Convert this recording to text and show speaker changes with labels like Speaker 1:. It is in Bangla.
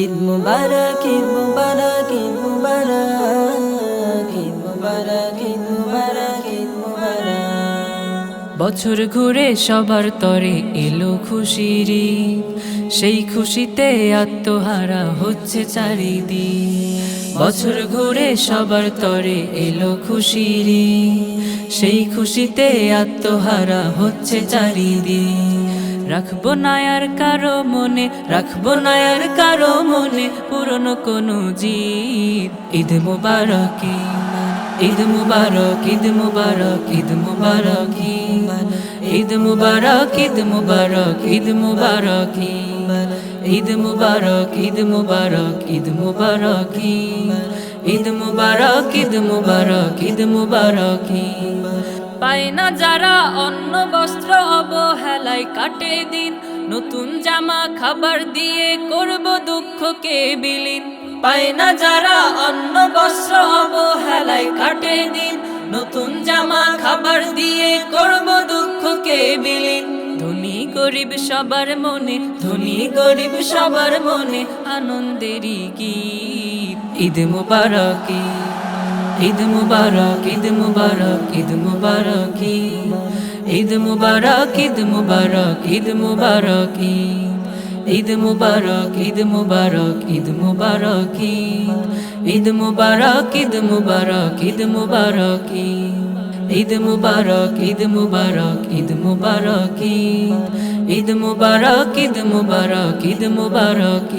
Speaker 1: ঈদ মুবারক, ঈদ মুবারক, ঈদ মুবারক, ঈদ মুবারক, ঈদ মুবারক, ঈদ মুবারক। বছর ঘুরে সবার তরে এলো খুশির ঈদ, সেই খুশিতে আত্মহারা হচ্ছে চারিদিক। বছর ঘুরে সবার তরে এলো খুশির ঈদ, সেই খুশিতে আত্মহারা হচ্ছে চারিদিক। রাখবো না আর কারো মনে, রাখবো না আর কারো মনে পুরনো কোনো জিদ। ঈদ মুবারক, ঈদ মুবারক, ঈদ মুবারক, ঈদ মুবারক, ঈদ মুবারক, ঈদ মুবারক, ঈদ মুবারক, ঈদ মুবারক, ঈদ মুবারক, ঈদ মুবারক, ঈদ মুবারক, ঈদ মুবারক, ঈদ মুবারক। পায় না যারা অন্ন বস্ত্র অবহেলায় কাটে দিন, নতুন জামা খাবার দিয়ে করব দুঃখকে বিলীন। পায় না যারা অন্ন বস্ত্র অবহেলায় কাটে দিন, নতুন জামা খাবার দিয়ে করব দুঃখকে বিলীন। ধনী গরিব সবার মনে, ধনী গরিব সবার মনে আনন্দেরই গীত। ঈদ মুবারক, ঈদ মুবারক, ঈদ মুবারক, ঈদ মুবারক, ঈদ মুবারক, ঈদ মুবারক, ঈদ মুবারক, ঈদ মুবারক, ঈদ মুবারক, ঈদ মুবারক, ঈদ মুবারক, ঈদ মুবারক, ঈদ মুবারক, ঈদ মুবারক, ঈদ মুবারক, ঈদ মুবারক, ঈদ মুবারক, ঈদ মুবারক, ঈদ মুবারক।